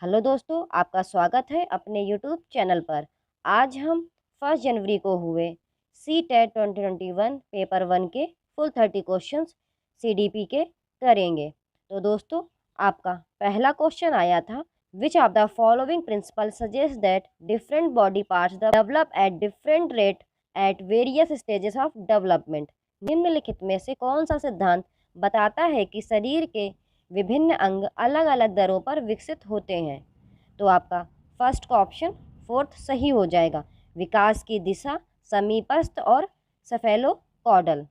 Hello दोस्तों, आपका स्वागत है अपने यूट्यूब चैनल पर। आज हम 1 जनवरी को हुए सी-टेट 2021 पेपर 1 के फुल 30 क्वेश्चंस सीडीपी के करेंगे। तो दोस्तों, आपका पहला क्वेश्चन आया था, which of the following principle suggest that different body parts develop at different rate at various stages of development. निम्नलिखित में से कौन सा सिद्धांत बताता है कि शरीर के विभिन्न अंग अलग अलग दरों पर विकसित होते हैं? तो आपका फर्स्ट का ऑप्शन फोर्थ सही हो जाएगा। विकास की दिशा समीपस्थ और सेफेलोकॉडल।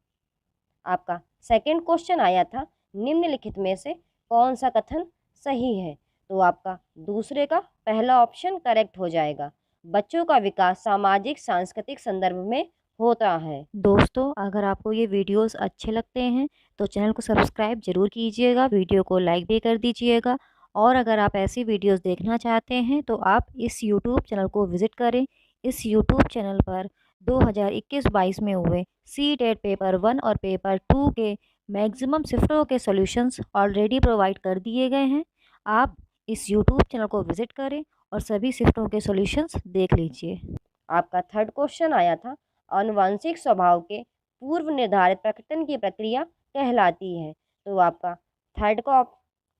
आपका सेकंड क्वेश्चन आया था, निम्नलिखित में से कौन सा कथन सही है? तो आपका दूसरे का पहला ऑप्शन करेक्ट हो जाएगा। बच्चों का विकास सामाजिक सांस्कृतिक संदर्भ में होता है। दोस्तों, अगर आपको ये वीडियोस अच्छे लगते हैं तो चैनल को सब्सक्राइब ज़रूर कीजिएगा, वीडियो को लाइक भी कर दीजिएगा। और अगर आप ऐसी वीडियोस देखना चाहते हैं तो आप इस यूट्यूब चैनल को विज़िट करें। इस यूट्यूब चैनल पर 2021-22 में हुए सी-टेट पेपर 1 और पेपर 2 के मैक्सिमम शिफ्टों के सॉल्यूशंस ऑलरेडी प्रोवाइड कर दिए गए हैं। आप इस यूट्यूब चैनल को विज़िट करें और सभी शिफ्टों के सॉल्यूशंस देख लीजिए। आपका थर्ड क्वेश्चन आया था, आनुवंशिक स्वभाव के पूर्व निर्धारित प्रकटन की प्रक्रिया कहलाती है? तो आपका थर्ड का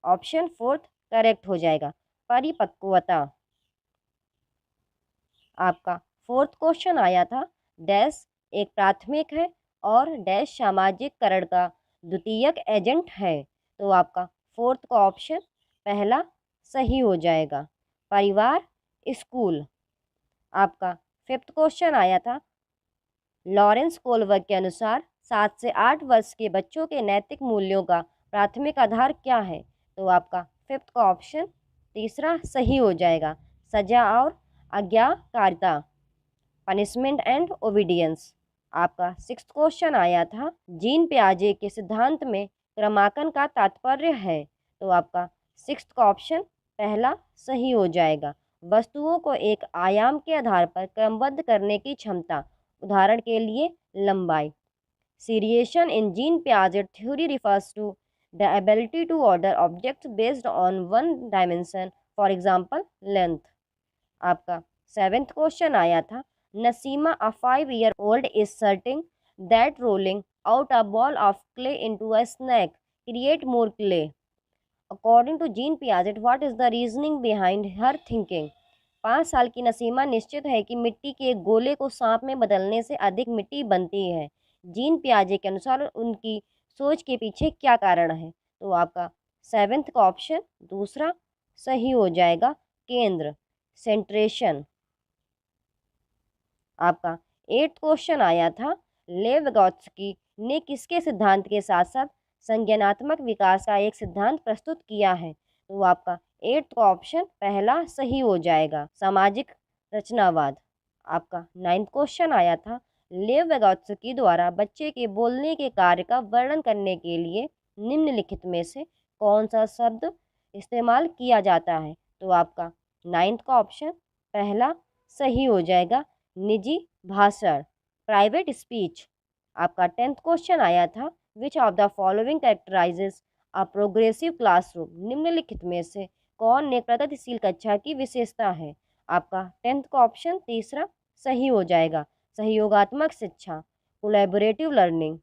ऑप्शन फोर्थ करेक्ट हो जाएगा, परिपक्वता। आपका फोर्थ क्वेश्चन आया था, डैश एक प्राथमिक है और डैश सामाजिककरण का द्वितीयक एजेंट है? तो आपका फोर्थ का ऑप्शन पहला सही हो जाएगा, परिवार, स्कूल। आपका फिफ्थ क्वेश्चन आया था, लॉरेंस कोलवर्ग के अनुसार 7 से 8 वर्ष के बच्चों के नैतिक मूल्यों का प्राथमिक आधार क्या है? तो आपका फिफ्थ का ऑप्शन तीसरा सही हो जाएगा, सजा और आज्ञाकारिता, पनिशमेंट एंड ओबीडियंस। आपका सिक्स्थ क्वेश्चन आया था, जीन पियाजे के सिद्धांत में क्रमांकन का तात्पर्य है? तो आपका सिक्स्थ का ऑप्शन पहला सही हो जाएगा, वस्तुओं को एक आयाम के आधार पर क्रमबद्ध करने की क्षमता, उदाहरण के लिए लंबाई। Seriation in Jean Piaget theory refers to the ability to order objects based on one dimension, for example length. आपका सेवेंथ क्वेश्चन आया था, Naseema a 5-year-old is certain that rolling out a ball of clay into a snake create more clay. According to Jean Piaget, what is the reasoning behind her thinking? 5 साल की नसीमा निश्चित है कि मिट्टी के एक गोले को सांप में बदलने से अधिक मिट्टी बनती है। जीन पियाजे के अनुसार उनकी सोच के पीछे क्या कारण है? तो आपका सेवेंथ का ऑप्शन दूसरा सही हो जाएगा, केंद्र, सेंट्रेशन। आपका एट्थ क्वेश्चन आया था, लेव विगोत्स्की ने किसके सिद्धांत के साथ साथ संज्ञानात्मक विकास का एक सिद्धांत प्रस्तुत किया है? तो आपका एट्थ का ऑप्शन पहला सही हो जाएगा, सामाजिक रचनावाद। आपका नाइन्थ क्वेश्चन आया था, लेव विगोत्स्की द्वारा बच्चे के बोलने के कार्य का वर्णन करने के लिए निम्नलिखित में से कौन सा शब्द इस्तेमाल किया जाता है? तो आपका नाइन्थ का ऑप्शन पहला सही हो जाएगा, निजी भाषण, प्राइवेट स्पीच। आपका टेंथ क्वेश्चन आया था, which of the following कैरेक्टराइजेस a progressive classroom? निम्नलिखित में से कौन एक प्रगतिशील कक्षा की विशेषता है? आपका टेंथ का ऑप्शन तीसरा सही हो जाएगा, सहयोगात्मक शिक्षा, कोलैबोरेटिव लर्निंग।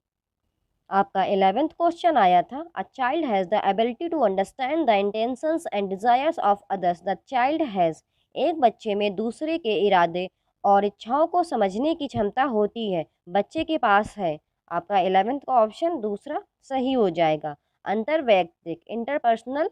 आपका 11th क्वेश्चन आया था, a child has the ability to understand the intentions and desires of others. The child has, एक बच्चे में दूसरे के इरादे और इच्छाओं को समझने की क्षमता होती है, बच्चे के पास है। आपका 11th का ऑप्शन दूसरा सही हो जाएगा, अंतर्वैयक्तिक, इंटरपर्सनल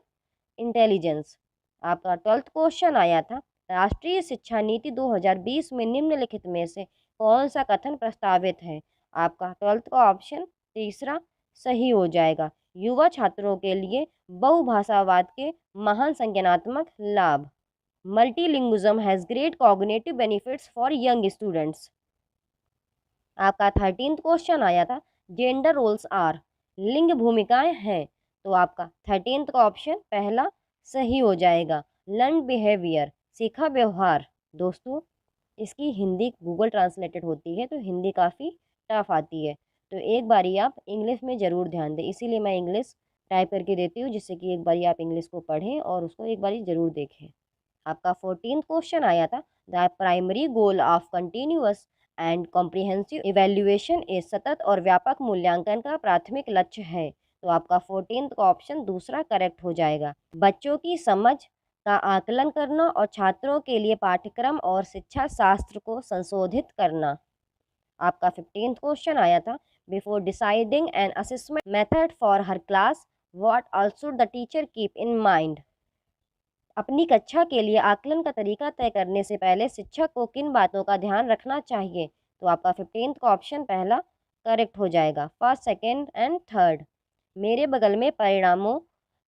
इंटेलिजेंस। आपका 12th क्वेश्चन आया था, राष्ट्रीय शिक्षा नीति 2020 में निम्नलिखित में से कौन सा कथन प्रस्तावित है? आपका 12th का ऑप्शन तीसरा सही हो जाएगा, युवा छात्रों के लिए बहुभाषावाद के महान संज्ञानात्मक लाभ। मल्टीलिंग्विज्म has great cognitive benefits for young students. आपका 13th क्वेश्चन आया था, जेंडर रोल्स आर, लिंग भूमिकाएं हैं? तो आपका 13th का ऑप्शन पहला सही हो जाएगा, लर्न बिहेवियर, सीखा व्यवहार। दोस्तों, इसकी हिंदी गूगल ट्रांसलेटेड होती है तो हिंदी काफ़ी टफ आती है, तो एक बारी आप इंग्लिश में ज़रूर ध्यान दें, इसीलिए मैं इंग्लिश टाइप करके देती हूँ, जिससे कि एक बारी आप इंग्लिश को पढ़ें और उसको एक बारी ज़रूर देखें। आपका 14th क्वेश्चन आया था, the primary goal of continuous and comprehensive evaluation is सतत और व्यापक मूल्यांकन का प्राथमिक लक्ष्य है। तो आपका 14th का ऑप्शन दूसरा करेक्ट हो जाएगा। बच्चों की समझ का आकलन करना और छात्रों के लिए पाठ्यक्रम और शिक्षा शास्त्र को संशोधित करना। आपका 15th क्वेश्चन आया था, before deciding an assessment method for her class what also the teacher keep in mind. अपनी कक्षा के लिए आकलन का तरीका तय करने से पहले शिक्षक को किन बातों का ध्यान रखना चाहिए। तो आपका 15th का ऑप्शन पहला करेक्ट हो जाएगा। First, second and third. मेरे बगल में परिणामों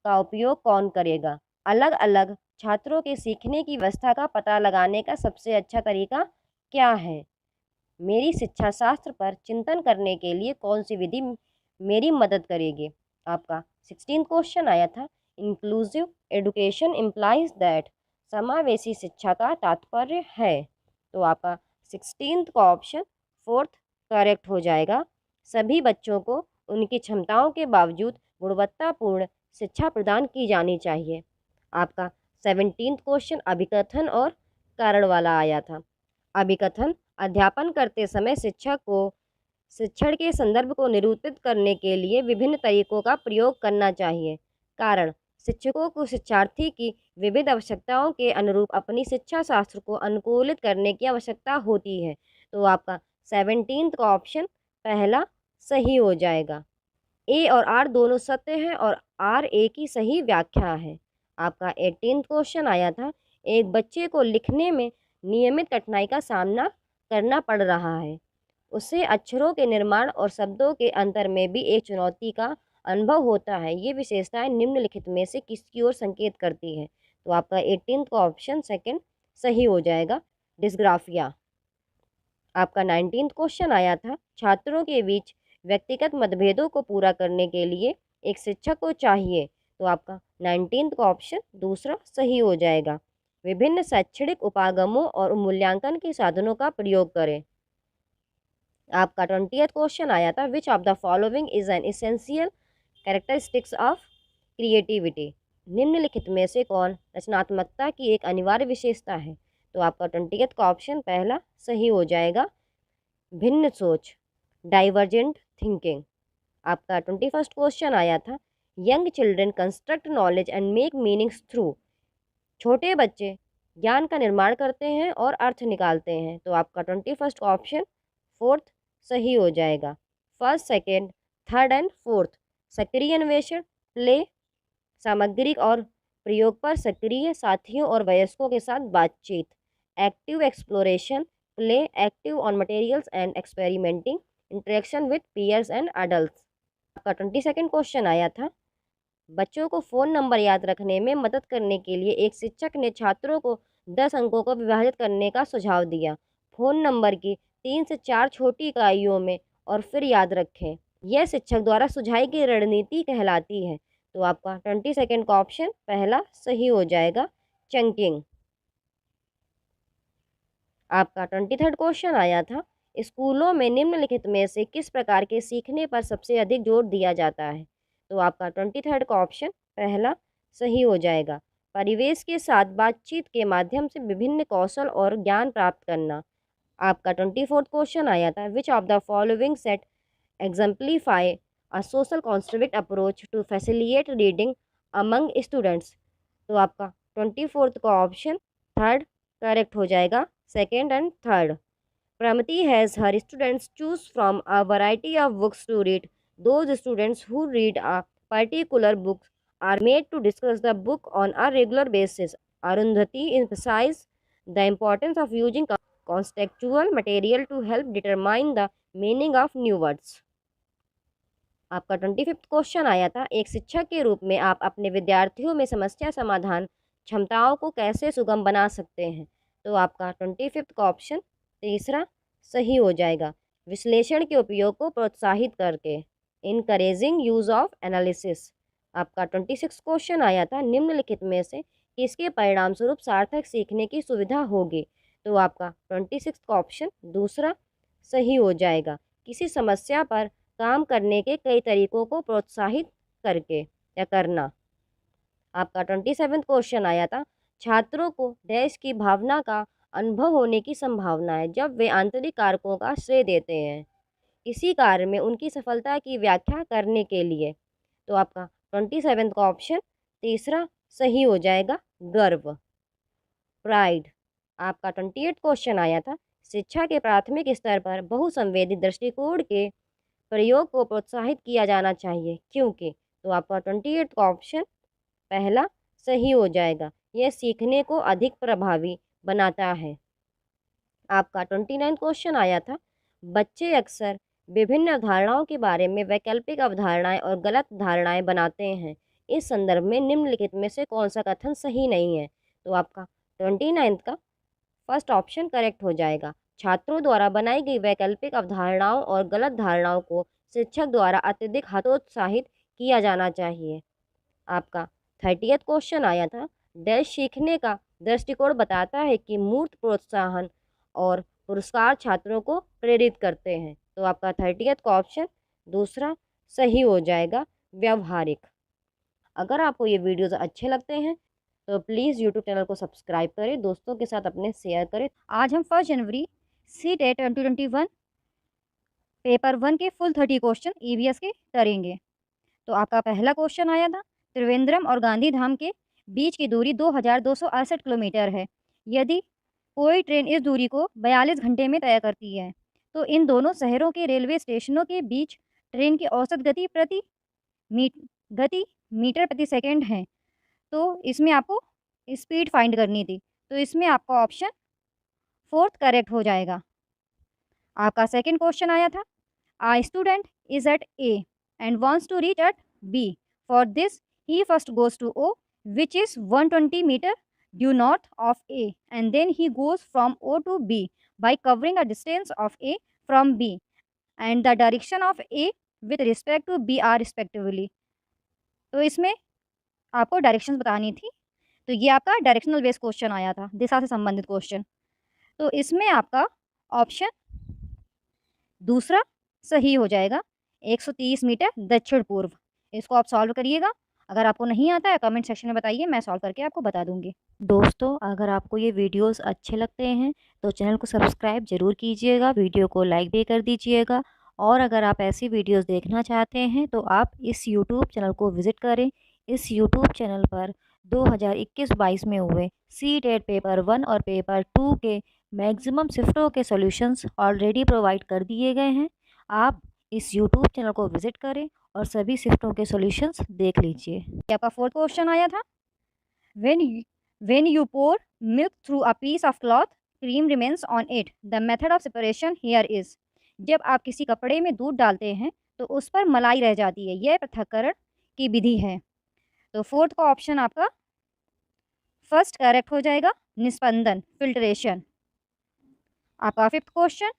का उपयोग कौन करेगा। अलग अलग छात्रों के सीखने की व्यवस्था का पता लगाने का सबसे अच्छा तरीका क्या है। मेरी शिक्षा शास्त्र पर चिंतन करने के लिए कौन सी विधि मेरी मदद करेगी। आपका 16th क्वेश्चन आया था, इंक्लूसिव एडुकेशन इम्प्लाइज दैट। समावेशी शिक्षा का तात्पर्य है। तो आपका 16th का ऑप्शन फोर्थ करेक्ट हो जाएगा। सभी बच्चों को उनकी क्षमताओं के बावजूद गुणवत्तापूर्ण शिक्षा प्रदान की जानी चाहिए। आपका 17th क्वेश्चन अभिकथन और कारण वाला आया था। अभिकथन अध्यापन करते समय शिक्षक को शिक्षण के संदर्भ को निरूपित करने के लिए विभिन्न तरीकों का प्रयोग करना चाहिए। कारण शिक्षकों को शिक्षार्थी की विविध आवश्यकताओं के अनुरूप अपनी शिक्षा शास्त्र को अनुकूलित करने की आवश्यकता होती है। तो आपका 17th का ऑप्शन पहला सही हो जाएगा। ए और आर दोनों सत्य हैं और आर ए की सही व्याख्या है। आपका 18th क्वेश्चन आया था, एक बच्चे को लिखने में नियमित कठिनाई का सामना करना पड़ रहा है। उसे अक्षरों के निर्माण और शब्दों के अंतर में भी एक चुनौती का अनुभव होता है। ये विशेषताएं निम्नलिखित में से किसकी ओर संकेत करती है। तो आपका 18th का ऑप्शन सेकंड सही हो जाएगा, डिस्ग्राफिया। आपका 19th क्वेश्चन आया था, छात्रों के बीच व्यक्तिगत मतभेदों को पूरा करने के लिए एक शिक्षक को चाहिए। तो आपका 19th का ऑप्शन दूसरा सही हो जाएगा। विभिन्न शैक्षणिक उपागमों और मूल्यांकन के साधनों का प्रयोग करें। आपका 20th क्वेश्चन आया था, which of the following is an essential characteristics of creativity. निम्नलिखित में से कौन रचनात्मकता की एक अनिवार्य विशेषता है। तो आपका 20th का ऑप्शन पहला सही हो जाएगा, भिन्न सोच, डाइवर्जेंट थिंकिंग। आपका 21st क्वेश्चन आया था, young children construct knowledge and make meanings through. छोटे बच्चे ज्ञान का निर्माण करते हैं और अर्थ निकालते हैं। तो आपका 21st का ऑप्शन फोर्थ सही हो जाएगा। First, second, third and fourth. सक्रिय अन्वेषण, प्ले, सामग्री और प्रयोग पर सक्रिय साथियों और वयस्कों के साथ बातचीत। Active exploration, play, active on materials and experimenting, interaction with peers and adults. आपका 22nd क्वेश्चन आया था, बच्चों को फ़ोन नंबर याद रखने में मदद करने के लिए एक शिक्षक ने छात्रों को 10 अंकों को विभाजित करने का सुझाव दिया। फ़ोन नंबर की 3 से 4 छोटी इकाइयों में और फिर याद रखें। यह शिक्षक द्वारा सुझाई गई रणनीति कहलाती है। तो आपका 22nd का ऑप्शन पहला सही हो जाएगा, चंकिंग। आपका 23rd क्वेश्चन आया था, स्कूलों में निम्नलिखित में से किस प्रकार के सीखने पर सबसे अधिक जोर दिया जाता है। तो आपका 23rd का ऑप्शन पहला सही हो जाएगा, परिवेश के साथ बातचीत के माध्यम से विभिन्न कौशल और ज्ञान प्राप्त करना। आपका 24th क्वेश्चन आया था, which of the following set exemplify a social construct approach to facilitate reading among students. तो आपका 24th का ऑप्शन थर्ड करेक्ट हो जाएगा, second and third. Pramati has her students choose from a variety of books to read. Those students who read a particular book are made to discuss the book on a regular basis. Arundhati emphasizes the importance of using contextual material to help determine the meaning of new words. आपका 25th question आया था, एक शिक्षक के रूप में आप अपने विद्यार्थियों में समस्या समाधान क्षमताओं को कैसे सुगम बना सकते हैं। तो आपका 25th का ऑप्शन तीसरा सही हो जाएगा, विश्लेषण के उपयोग को प्रोत्साहित करके, इनकरेजिंग यूज ऑफ एनालिसिस। आपका 26th क्वेश्चन आया था, निम्नलिखित में से किसके परिणाम स्वरूप सार्थक सीखने की सुविधा होगी। तो आपका 26th का ऑप्शन दूसरा सही हो जाएगा, किसी समस्या पर काम करने के कई तरीकों को प्रोत्साहित करके या करना। आपका 27th क्वेश्चन आया था, छात्रों को देश की भावना का अनुभव होने की संभावना है जब वे आंतरिक कारकों का श्रेय देते हैं किसी कार्य में उनकी सफलता की व्याख्या करने के लिए। तो आपका 27 का ऑप्शन तीसरा सही हो जाएगा, गर्व, प्राइड। आपका 28 क्वेश्चन आया था, शिक्षा के प्राथमिक स्तर पर बहुसंवेदी दृष्टिकोण के प्रयोग को प्रोत्साहित किया जाना चाहिए क्योंकि। तो आपका 28 का ऑप्शन पहला सही हो जाएगा, यह सीखने को अधिक प्रभावी बनाता है। आपका 29 क्वेश्चन आया था, बच्चे अक्सर विभिन्न अवधारणाओं के बारे में वैकल्पिक अवधारणाएं और गलत धारणाएं बनाते हैं। इस संदर्भ में निम्नलिखित में से कौन सा कथन सही नहीं है। तो आपका 29 का फर्स्ट ऑप्शन करेक्ट हो जाएगा। छात्रों द्वारा बनाई गई वैकल्पिक अवधारणाओं और गलत धारणाओं को शिक्षक द्वारा अत्यधिक हतोत्साहित किया जाना चाहिए। आपका 30th क्वेश्चन आया था, डैश सीखने का दृष्टिकोण बताता है कि मूर्त प्रोत्साहन और पुरस्कार छात्रों को प्रेरित करते हैं। तो आपका 30th का ऑप्शन दूसरा सही हो जाएगा, व्यवहारिक। अगर आपको ये वीडियोस अच्छे लगते हैं तो प्लीज़ यूट्यूब चैनल को सब्सक्राइब करें, दोस्तों के साथ अपने शेयर करें। आज हम 1 जनवरी CTET 2021 पेपर 1 के फुल 30 क्वेश्चन EVS के करेंगे। तो आपका पहला क्वेश्चन आया था, त्रिवेंद्रम और गांधीधाम के बीच की दूरी 2268 किलोमीटर है। यदि कोई ट्रेन इस दूरी को 42 घंटे में तय करती है तो इन दोनों शहरों के रेलवे स्टेशनों के बीच ट्रेन की औसत गति मीटर प्रति सेकंड है। तो इसमें आपको स्पीड फाइंड करनी थी, तो इसमें आपका ऑप्शन फोर्थ करेक्ट हो जाएगा। आपका सेकंड क्वेश्चन आया था, A student is at A and wants to reach at B. For this, he first goes to O, which is 120 meter due north of A, and then he goes from O to B by covering a distance of A from B and the direction of A with respect to B are respectively. तो इसमें आपको directions बतानी थी, तो ये आपका directional based question आया था, दिशा से संबंधित क्वेश्चन। तो इसमें आपका ऑप्शन दूसरा सही हो जाएगा, 130 मीटर दक्षिण पूर्व। इसको आप सॉल्व करिएगा। अगर आपको नहीं आता है कमेंट सेक्शन में बताइए, मैं सॉल्व करके आपको बता दूंगी। दोस्तों, अगर आपको ये वीडियोस अच्छे लगते हैं तो चैनल को सब्सक्राइब ज़रूर कीजिएगा, वीडियो को लाइक भी कर दीजिएगा। और अगर आप ऐसी वीडियोस देखना चाहते हैं तो आप इस यूट्यूब चैनल को विज़िट करें। इस यूट्यूब चैनल पर 2021-22 में हुए CTET पेपर 1 और पेपर 2 के मैक्सिमम शिफ्टों के सॉल्यूशंस ऑलरेडी प्रोवाइड कर दिए गए हैं। आप इस यूट्यूब चैनल को विजिट करें और सभी शिफ्टों के सॉल्यूशंस देख लीजिए। आपका फोर्थ क्वेश्चन आया था, when you pour milk through a piece of cloth, cream remains on it, the method of separation here is. जब आप किसी कपड़े में दूध डालते हैं तो उस पर मलाई रह जाती है, यह पृथक्करण की विधि है। तो फोर्थ का ऑप्शन आपका फर्स्ट करेक्ट हो जाएगा, निस्पंदन, फिल्ट्रेशन। आपका फिफ्थ क्वेश्चन,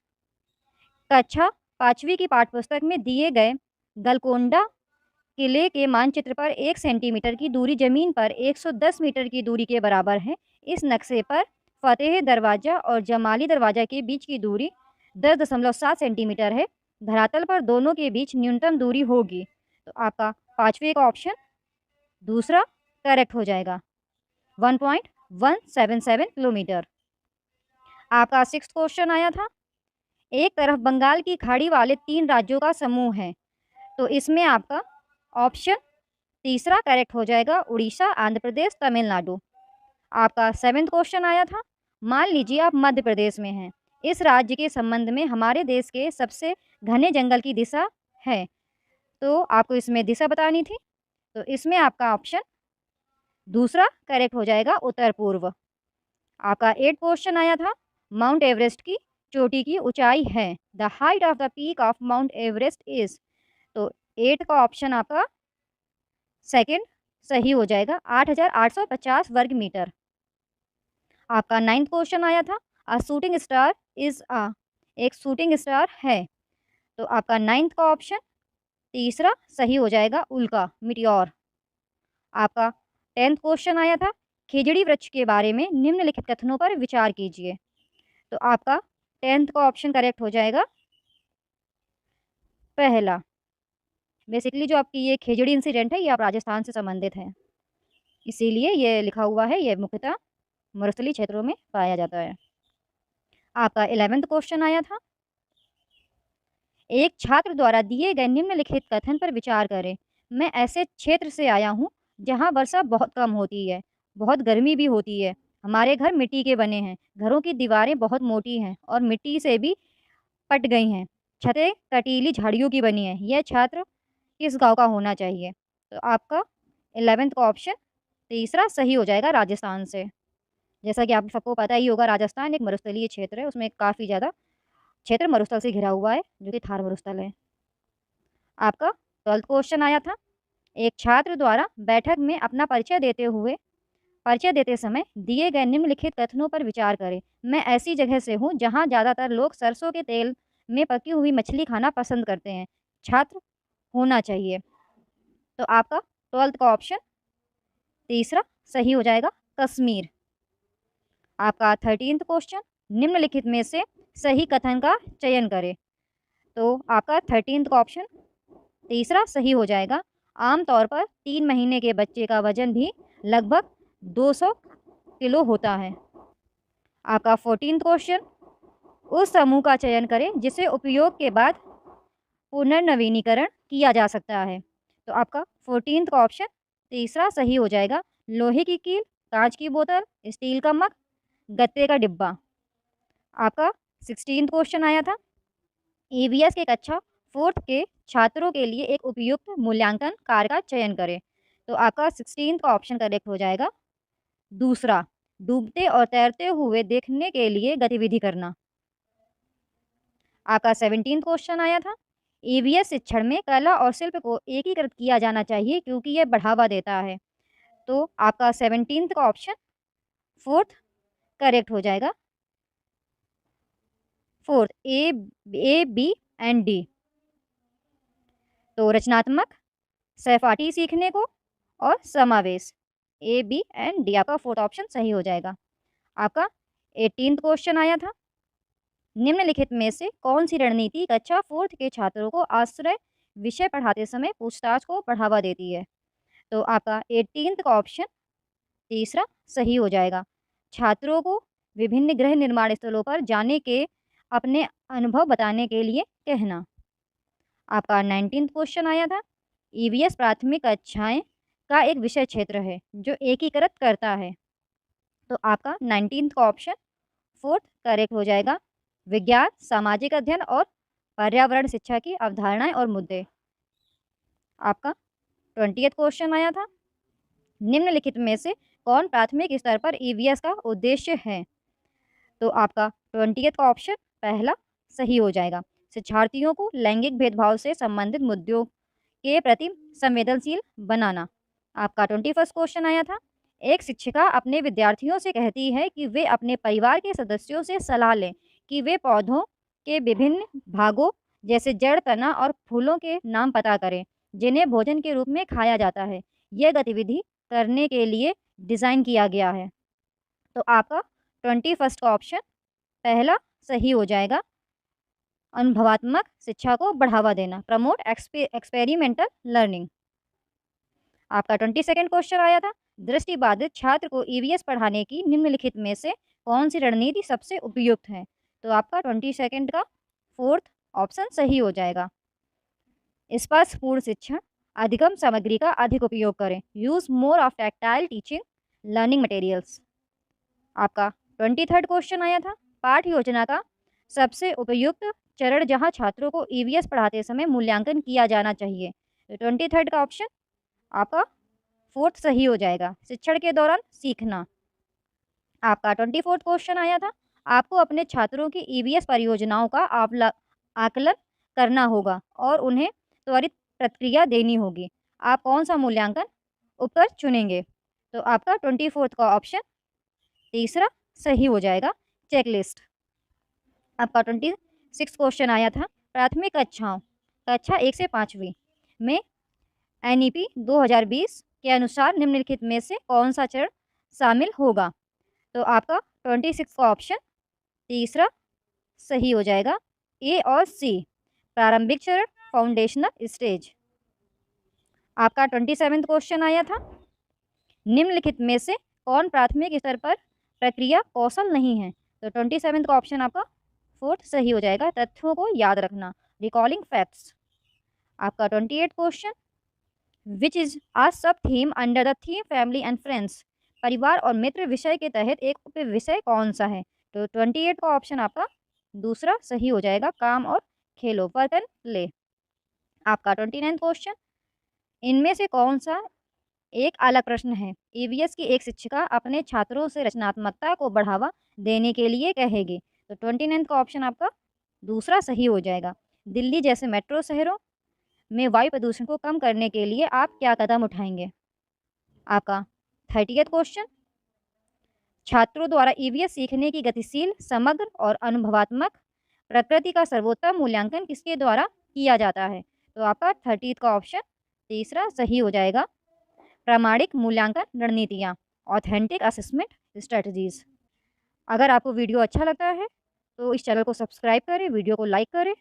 कक्षा 5वीं की पाठ्यपुस्तक में दिए गए गलकोंडा किले के मानचित्र पर 1 सेंटीमीटर की दूरी जमीन पर 110 मीटर की दूरी के बराबर है। इस नक्शे पर फतेह दरवाजा और जमाली दरवाजा के बीच की दूरी 10.7 सेंटीमीटर है। धरातल पर दोनों के बीच न्यूनतम दूरी होगी। तो आपका 5वें का ऑप्शन दूसरा करेक्ट हो जाएगा, 1.177 किलोमीटर। आपका 6th क्वेश्चन आया था, एक तरफ बंगाल की खाड़ी वाले 3 राज्यों का समूह है। तो इसमें आपका ऑप्शन तीसरा करेक्ट हो जाएगा, उड़ीसा, आंध्र प्रदेश, तमिलनाडु। आपका 7th क्वेश्चन आया था, मान लीजिए आप मध्य प्रदेश में हैं। इस राज्य के संबंध में हमारे देश के सबसे घने जंगल की दिशा है। तो आपको इसमें दिशा बतानी थी, तो इसमें आपका ऑप्शन दूसरा करेक्ट हो जाएगा, उत्तर पूर्व। आपका 8th क्वेश्चन आया था, माउंट एवरेस्ट की चोटी की ऊंचाई है, the height of the peak of mount Everest is. तो 8 का ऑप्शन आपका सेकंड सही हो जाएगा, 8,850 वर्ग मीटर। आपका 9th क्वेश्चन आया था, अ शूटिंग स्टार इज अ, एक शूटिंग स्टार है। तो आपका 9th का ऑप्शन तीसरा सही हो जाएगा, उल्का, मिटियोर। आपका 10th क्वेश्चन आया था, खिजड़ी वृक्ष के बारे में निम्नलिखित कथनों पर विचार कीजिए। तो आपका 10th का ऑप्शन करेक्ट हो जाएगा, पहला। बेसिकली जो आपकी ये खिजड़ी इंसिडेंट है ये आप राजस्थान से संबंधित है, इसीलिए ये लिखा हुआ है, ये मुख्यतः मरुस्थलीय क्षेत्रों में पाया जाता है। आपका 11वां क्वेश्चन आया था, एक छात्र द्वारा दिए गए निम्नलिखित कथन पर विचार करें। मैं ऐसे क्षेत्र से आया हूँ जहाँ वर्षा बहुत कम होती है, बहुत गर्मी भी होती है। हमारे घर मिट्टी के बने हैं, घरों की दीवारें बहुत मोटी हैं और मिट्टी से भी पट गई हैं। छतें कटीली झाड़ियों की बनी हैं। यह छात्र किस गांव का होना चाहिए? तो आपका 11th का ऑप्शन तीसरा सही हो जाएगा, राजस्थान से। जैसा कि आप सबको पता ही होगा, राजस्थान एक मरुस्थलीय क्षेत्र है, उसमें काफ़ी ज़्यादा क्षेत्र मरुस्थल से घिरा हुआ है, जो कि थार मरुस्थल है। आपका 12th क्वेश्चन आया था, एक छात्र द्वारा बैठक में अपना परिचय देते समय दिए गए निम्नलिखित कथनों पर विचार करें। मैं ऐसी जगह से हूँ जहाँ ज़्यादातर लोग सरसों के तेल में पकी हुई मछली खाना पसंद करते हैं। छात्र होना चाहिए। तो आपका 12th का ऑप्शन तीसरा सही हो जाएगा, कश्मीर। आपका 13th क्वेश्चन, निम्नलिखित में से सही कथन का चयन करें। तो आपका 13th का ऑप्शन तीसरा सही हो जाएगा। आमतौर पर 3 महीने के बच्चे का वजन भी लगभग 200 किलो होता है। आपका 14th क्वेश्चन, उस समूह का चयन करें जिसे उपयोग के बाद पुनर्नवीनीकरण किया जा सकता है। तो आपका 14th का ऑप्शन तीसरा सही हो जाएगा, लोहे की कील, कांच की बोतल, स्टील का मग, गत्ते का डिब्बा। आपका 16th क्वेश्चन आया था, ईवीएस के कक्षा 4th के छात्रों के लिए एक उपयुक्त मूल्यांकन कार्य का चयन करें। तो आपका 16th का ऑप्शन करेक्ट हो जाएगा, दूसरा, डूबते और तैरते हुए देखने के लिए गतिविधि करना। आपका 17th क्वेश्चन आया था, ईवीएस शिक्षण में कला और शिल्प को एकीकृत किया जाना चाहिए क्योंकि यह बढ़ावा देता है। तो आपका 17th का ऑप्शन 4th करेक्ट हो जाएगा, 4th, A B and D. तो रचनात्मक, सहपाठी सीखने को और समावेश, ए बी एंड डी आपका 4th ऑप्शन सही हो जाएगा। आपका 18th क्वेश्चन आया था, निम्नलिखित में से कौन सी रणनीति कक्षा 4th के छात्रों को आश्रय विषय पढ़ाते समय पूछताछ को बढ़ावा देती है? तो आपका 18th का ऑप्शन तीसरा सही हो जाएगा, छात्रों को विभिन्न गृह निर्माण स्थलों पर जाने के अपने अनुभव बताने के लिए कहना। आपका 19th क्वेश्चन आया था, ईवीएस प्राथमिक कक्षाएं का एक विषय क्षेत्र है जो एकीकृत करता है। तो आपका 19th का ऑप्शन 4th करेक्ट हो जाएगा, विज्ञान, सामाजिक अध्ययन और पर्यावरण शिक्षा की अवधारणाएं और मुद्दे। आपका 20th क्वेश्चन आया था, निम्नलिखित में से कौन प्राथमिक स्तर पर ईवीएस का उद्देश्य है? तो आपका 20th का ऑप्शन पहला सही हो जाएगा, शिक्षार्थियों को लैंगिक भेदभाव से संबंधित मुद्दों के प्रति संवेदनशील बनाना। आपका 21st क्वेश्चन आया था, एक शिक्षिका अपने विद्यार्थियों से कहती है कि वे अपने परिवार के सदस्यों से सलाह लें कि वे पौधों के विभिन्न भागों जैसे जड़, तना और फूलों के नाम पता करें जिन्हें भोजन के रूप में खाया जाता है। यह गतिविधि करने के लिए डिज़ाइन किया गया है। तो आपका 21st का ऑप्शन पहला सही हो जाएगा, अनुभवात्मक शिक्षा को बढ़ावा देना, प्रमोट एक्सपेरिमेंटल लर्निंग। आपका 22nd क्वेश्चन आया था, दृष्टिबाधित छात्र को ईवीएस पढ़ाने की निम्नलिखित में से कौन सी रणनीति सबसे उपयुक्त है? तो आपका 22nd का 4th ऑप्शन सही हो जाएगा, स्पर्शपूर्ण शिक्षण, अधिगम सामग्री का अधिक उपयोग करें, use more of tactile teaching learning materials. आपका 23rd क्वेश्चन आया था, पाठ योजना का सबसे उपयुक्त चरण जहां छात्रों को ईवीएस पढ़ाते समय मूल्यांकन किया जाना चाहिए। तो 23rd का ऑप्शन आपका 4th सही हो जाएगा, शिक्षण के दौरान सीखना। आपका 24th क्वेश्चन आया था, आपको अपने छात्रों की ईवीएस परियोजनाओं का आकलन करना होगा और उन्हें त्वरित प्रतिक्रिया देनी होगी। आप कौन सा मूल्यांकन उपकर चुनेंगे? तो आपका 24th का ऑप्शन तीसरा सही हो जाएगा, चेकलिस्ट। आपका 26 क्वेश्चन आया था, प्राथमिक कक्षाओं कक्षा 1 से 5वीं में एनईपी 2020 के अनुसार निम्नलिखित में से कौन सा चरण शामिल होगा? तो आपका 26 का ऑप्शन तीसरा सही हो जाएगा, ए और सी, प्रारंभिक चरण, फाउंडेशनल स्टेज। आपका 27th क्वेश्चन आया था, निम्नलिखित में से कौन प्राथमिक स्तर पर प्रक्रिया कौशल नहीं है। तो 27 का ऑप्शन आपका फोर्थ सही हो जाएगा, तथ्यों को याद रखना, रिकॉलिंग फैक्ट्स। आपका 28 क्वेश्चन, विच इज आ सब theme under the theme family and friends, परिवार और मित्र विषय के तहत एक उप विषय कौन सा है। तो 28 का ऑप्शन आपका दूसरा सही हो जाएगा, काम और खेलो, वर्क एंड प्ले। आपका 29 क्वेश्चन, इनमें से कौन सा एक अलग प्रश्न है। ईवीएस की एक शिक्षिका अपने छात्रों से रचनात्मकता को बढ़ावा देने के लिए कहेगी। तो 29 का ऑप्शन आपका दूसरा सही हो जाएगा। दिल्ली जैसे मेट्रो शहरों में वायु प्रदूषण को कम करने के लिए आप क्या कदम उठाएंगे। आपका 30th क्वेश्चन, छात्रों द्वारा ईवीएस सीखने की गतिशील, समग्र और अनुभवात्मक प्रकृति का सर्वोत्तम मूल्यांकन किसके द्वारा किया जाता है। तो आपका 30th का ऑप्शन तीसरा सही हो जाएगा, प्रामाणिक मूल्यांकन रणनीतियाँ, ऑथेंटिक असेसमेंट स्ट्रेटजीज। अगर आपको वीडियो अच्छा लगता है तो इस चैनल को सब्सक्राइब करें, वीडियो को लाइक करें